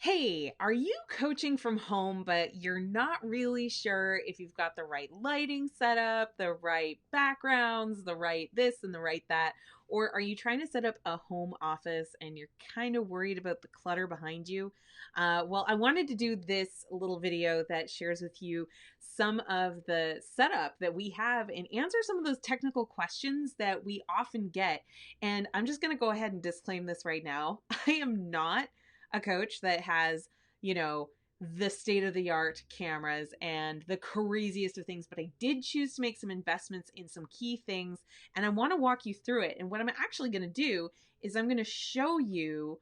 Hey, are you coaching from home, but you're not really sure if you've got the right lighting set up, the right backgrounds, the right this and the right that? Or are you trying to set up a home office and you're kind of worried about the clutter behind you? Well, I wanted to do this little video that shares with you some of the setup that we have and answer some of those technical questions that we often get. And I'm just going to go ahead and disclaim this right now. I am not a coach that has, you know, the state of the art cameras and the craziest of things, but I did choose to make some investments in some key things and I want to walk you through it. And what I'm actually going to do is I'm going to show you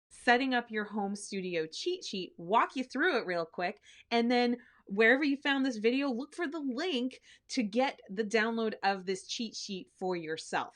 setting up your home studio cheat sheet, walk you through it real quick, and then wherever you found this video, look for the link to get the download of this cheat sheet for yourself.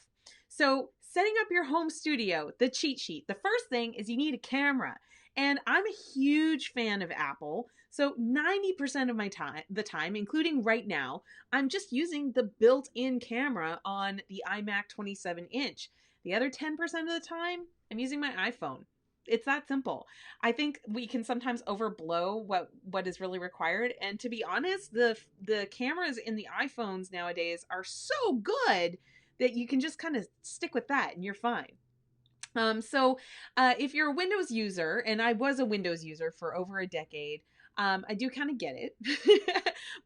So setting up your home studio, the cheat sheet, the first thing is you need a camera. And I'm a huge fan of Apple. So 90% of my time, including right now, I'm just using the built-in camera on the iMac 27-inch. The other 10% of the time, I'm using my iPhone. It's that simple. I think we can sometimes overblow what is really required. And to be honest, the cameras in the iPhones nowadays are so good that you can just kind of stick with that and you're fine. If you're a Windows user, and I was a Windows user for over a decade, I do kind of get it.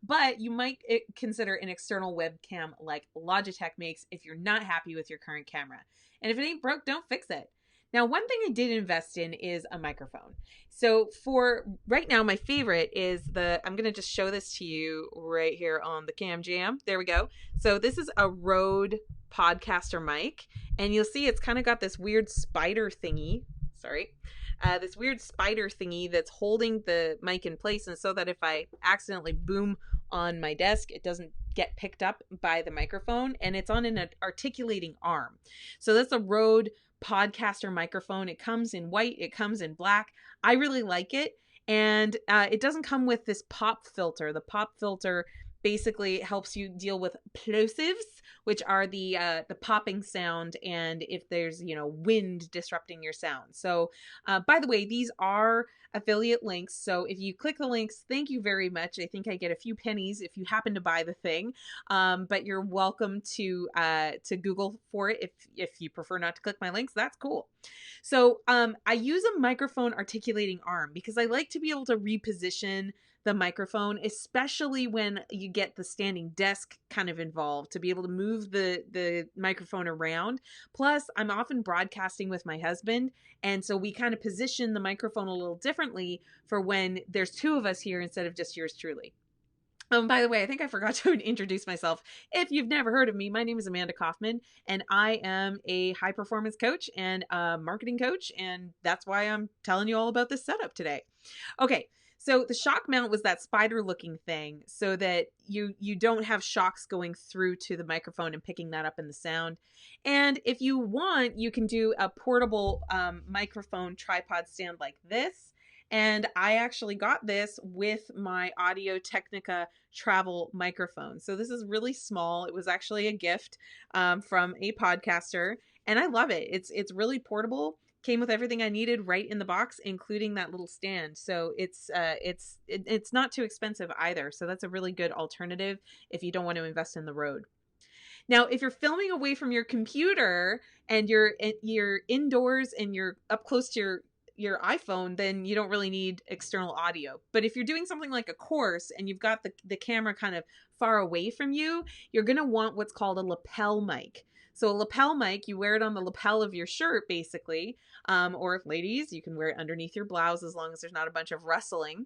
But you might consider an external webcam like Logitech makes if you're not happy with your current camera. And if it ain't broke, don't fix it. Now, one thing I did invest in is a microphone. So for right now, my favorite is I'm going to just show this to you right here on the Cam Jam. There we go. So this is a Rode Podcaster mic, and you'll see it's kind of got this weird spider thingy. This weird spider thingy that's holding the mic in place, and so that if I accidentally boom on my desk, it doesn't get picked up by the microphone, and it's on an articulating arm. So that's a Rode Podcaster microphone. It comes in white, it comes in black. I really like it, and it doesn't come with this pop filter. The pop filter basically helps you deal with plosives, which are the popping sound, and if there's wind disrupting your sound. So by the way, these are affiliate links, so if you click the links, thank you very much. I think I get a few pennies if you happen to buy the thing, but you're welcome to Google for it if you prefer not to click my links. That's cool. So I use a microphone articulating arm because I like to be able to reposition the microphone, especially when you get the standing desk kind of involved, to be able to move the microphone around. Plus, I'm often broadcasting with my husband, and so we kind of position the microphone a little differently for when there's two of us here instead of just yours truly. By the way, I think I forgot to introduce myself. If you've never heard of me, my name is Amanda Kaufman, and I am a high performance coach and a marketing coach, and that's why I'm telling you all about this setup today. Okay. So the shock mount was that spider looking thing so that you don't have shocks going through to the microphone and picking that up in the sound. And if you want, you can do a portable microphone tripod stand like this. And I actually got this with my Audio Technica travel microphone. So this is really small. It was actually a gift from a podcaster, and I love it. It's really portable. Came with everything I needed right in the box, including that little stand. So it's not too expensive either. So that's a really good alternative if you don't want to invest in the Rode. Now, if you're filming away from your computer and you're indoors and you're up close to your iPhone, then you don't really need external audio. But if you're doing something like a course and you've got the camera kind of far away from you, you're going to want what's called a lapel mic. So a lapel mic, you wear it on the lapel of your shirt, basically. Or if ladies, you can wear it underneath your blouse as long as there's not a bunch of rustling.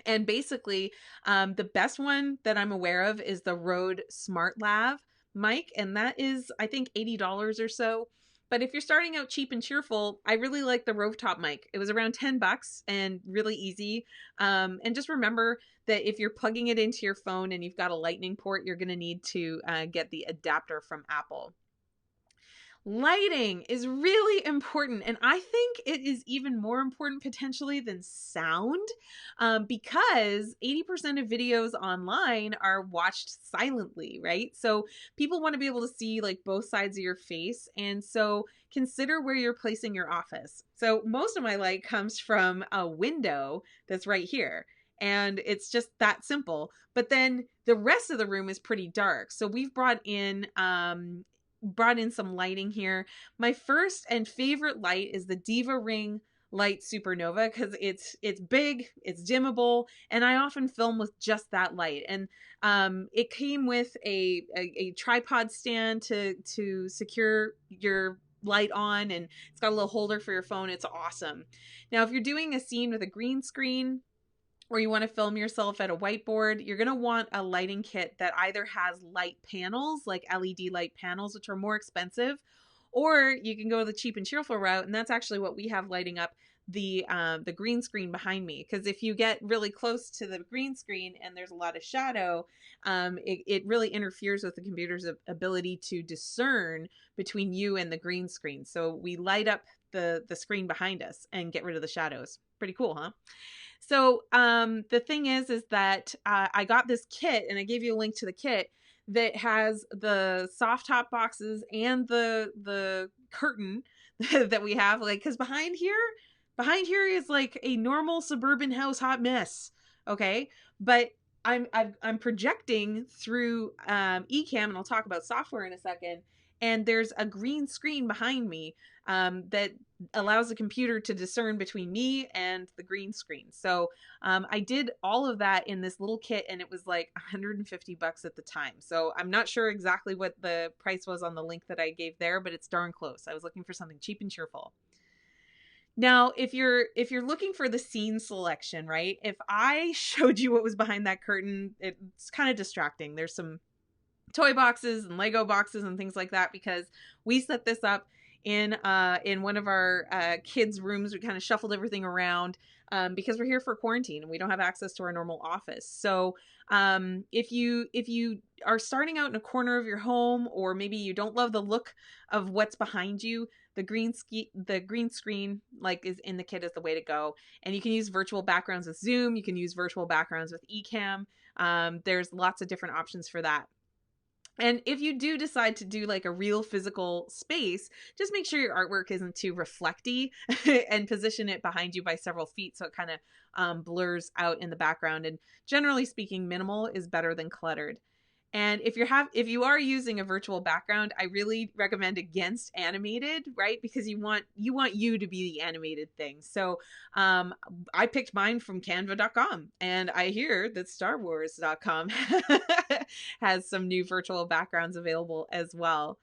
And basically, the best one that I'm aware of is the Rode SmartLav mic. And that is, I think, $80 or so. But if you're starting out cheap and cheerful, I really like the Rovetop mic. It was around $10 and really easy. And just remember that if you're plugging it into your phone and you've got a lightning port, you're going to need to get the adapter from Apple. Lighting is really important, and I think it is even more important potentially than sound, because 80% of videos online are watched silently, right? So people want to be able to see like both sides of your face, and so consider where you're placing your office. So most of my light comes from a window that's right here. And it's just that simple. But then the rest of the room is pretty dark. So we've brought in some lighting here. My first and favorite light is the Diva Ring Light Supernova because it's big, it's dimmable, and I often film with just that light. And it came with a tripod stand to secure your light on, and it's got a little holder for your phone. It's awesome. Now, if you're doing a scene with a green screen, or you want to film yourself at a whiteboard, you're going to want a lighting kit that either has light panels, like LED light panels, which are more expensive, or you can go the cheap and cheerful route, and that's actually what we have lighting up the green screen behind me. Because if you get really close to the green screen and there's a lot of shadow, it really interferes with the computer's ability to discern between you and the green screen. So we light up the screen behind us and get rid of the shadows. Pretty cool, huh? So the thing is that I got this kit, and I gave you a link to the kit that has the soft top boxes and the curtain that we have, like, because behind here is like a normal suburban house hot mess. Okay, but I'm projecting through Ecamm, and I'll talk about software in a second. And there's a green screen behind me that allows the computer to discern between me and the green screen. So I did all of that in this little kit, and it was like $150 at the time. So I'm not sure exactly what the price was on the link that I gave there, but it's darn close. I was looking for something cheap and cheerful. Now, if you're looking for the scene selection, right? If I showed you what was behind that curtain, it's kind of distracting. There's some toy boxes and Lego boxes and things like that, because we set this up in one of our kids' rooms. We kind of shuffled everything around because we're here for quarantine and we don't have access to our normal office. So if you are starting out in a corner of your home, or maybe you don't love the look of what's behind you, the green screen like is in the kit is the way to go. And you can use virtual backgrounds with Zoom. You can use virtual backgrounds with Ecamm. There's lots of different options for that. And if you do decide to do like a real physical space, just make sure your artwork isn't too reflecty and position it behind you by several feet so it kind of blurs out in the background. And generally speaking, minimal is better than cluttered. And if you are using a virtual background, I really recommend against animated, right? Because you want you to be the animated thing. So I picked mine from canva.com, and I hear that starwars.com has some new virtual backgrounds available as well.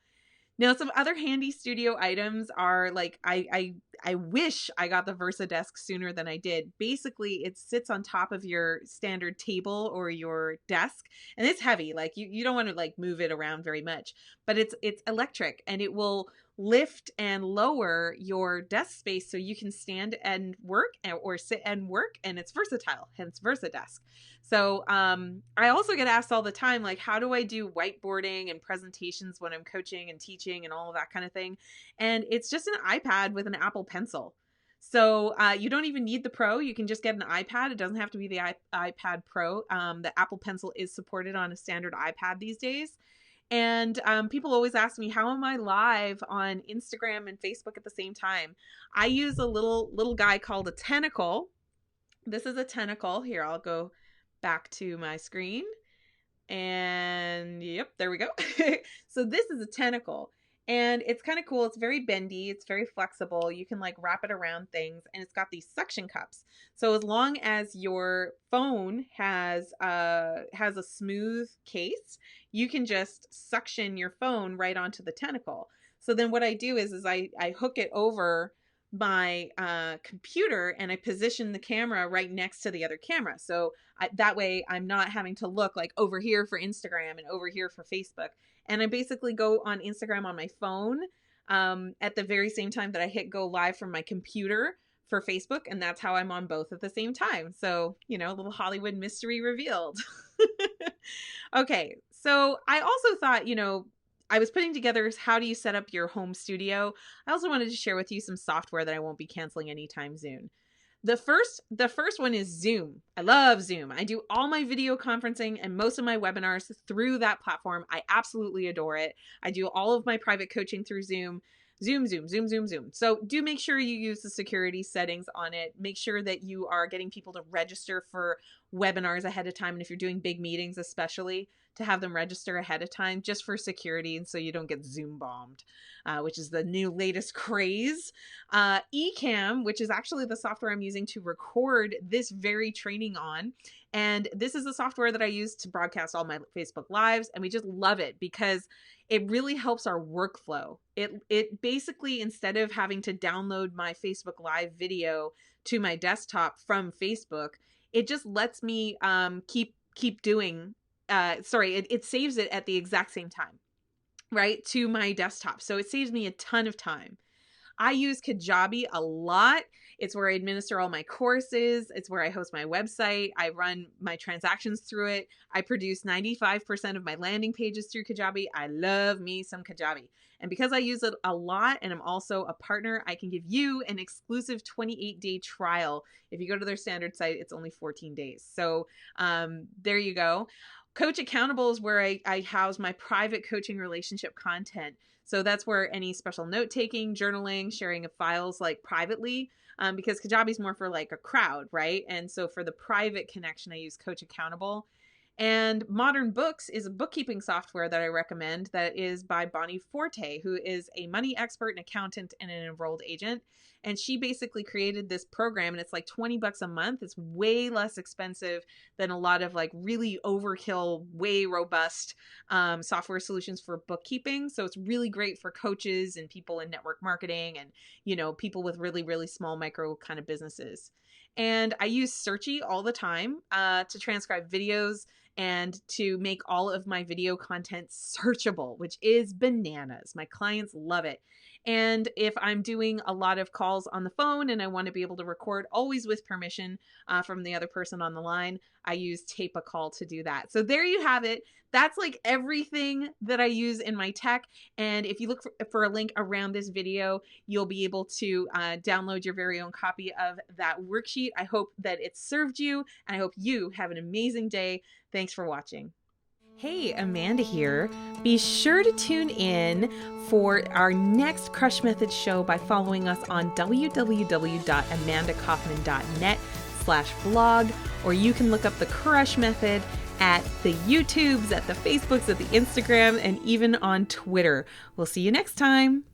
Now, some other handy studio items are like, I wish I got the Versa desk sooner than I did. Basically, it sits on top of your standard table or your desk, and it's heavy. Like you don't want to like move it around very much, but it's electric, and it will lift and lower your desk space so you can stand and work or sit and work, and it's versatile, hence Versa desk. So I also get asked all the time, like, how do I do whiteboarding and presentations when I'm coaching and teaching and all of that kind of thing? And it's just an iPad with an Apple Pencil. So you don't even need the Pro. You can just get an iPad. It doesn't have to be the iPad Pro. The Apple Pencil is supported on a standard iPad these days. And people always ask me, how am I live on Instagram and Facebook at the same time? I use a little guy called a tentacle. This is a tentacle. Here, I'll go back to my screen. And yep, there we go. So this is a tentacle. And it's kind of cool. It's very bendy. It's very flexible. You can like wrap it around things, and it's got these suction cups. So as long as your phone has a smooth case, you can just suction your phone right onto the tentacle. So then what I do is I hook it over my computer, and I position the camera right next to the other camera. So that way I'm not having to look like over here for Instagram and over here for Facebook. And I basically go on Instagram on my phone at the very same time that I hit go live from my computer for Facebook. And that's how I'm on both at the same time. So, a little Hollywood mystery revealed. Okay. So I also thought, I was putting together how do you set up your home studio. I also wanted to share with you some software that I won't be canceling anytime soon. The first one is Zoom. I love Zoom. I do all my video conferencing and most of my webinars through that platform. I absolutely adore it. I do all of my private coaching through Zoom. Zoom, Zoom, Zoom, Zoom, Zoom. So do make sure you use the security settings on it. Make sure that you are getting people to register for webinars ahead of time. And if you're doing big meetings, especially, to have them register ahead of time just for security and so you don't get Zoom bombed, which is the new latest craze. Ecamm, which is actually the software I'm using to record this very training on. And this is the software that I use to broadcast all my Facebook Lives. And we just love it because it really helps our workflow. It basically, instead of having to download my Facebook Live video to my desktop from Facebook, it just lets me keep doing. It saves it at the exact same time, right, to my desktop. So it saves me a ton of time. I use Kajabi a lot. It's where I administer all my courses. It's where I host my website. I run my transactions through it. I produce 95% of my landing pages through Kajabi. I love me some Kajabi. And because I use it a lot and I'm also a partner, I can give you an exclusive 28-day trial. If you go to their standard site, it's only 14 days. So there you go. Coach Accountable is where I house my private coaching relationship content. So that's where any special note-taking, journaling, sharing of files like privately, because Kajabi is more for like a crowd, right? And so for the private connection, I use Coach Accountable. And Modern Books is a bookkeeping software that I recommend that is by Bonnie Forte, who is a money expert, an accountant, and an enrolled agent. And she basically created this program and it's like $20 a month. It's way less expensive than a lot of like really overkill, way robust software solutions for bookkeeping. So it's really great for coaches and people in network marketing and, you know, people with really, really small micro kind of businesses. And I use Searchy all the time to transcribe videos and to make all of my video content searchable, which is bananas. My clients love it. And if I'm doing a lot of calls on the phone and I want to be able to record always with permission from the other person on the line, I use Tape a Call to do that. So there you have it. That's like everything that I use in my tech. And if you look for a link around this video, you'll be able to download your very own copy of that worksheet. I hope that it served you, and I hope you have an amazing day. Thanks for watching. Hey, Amanda here. Be sure to tune in for our next Crush Method show by following us on www.amandakaufman.net/blog, or you can look up the Crush Method at the YouTubes, at the Facebooks, at the Instagram, and even on Twitter. We'll see you next time.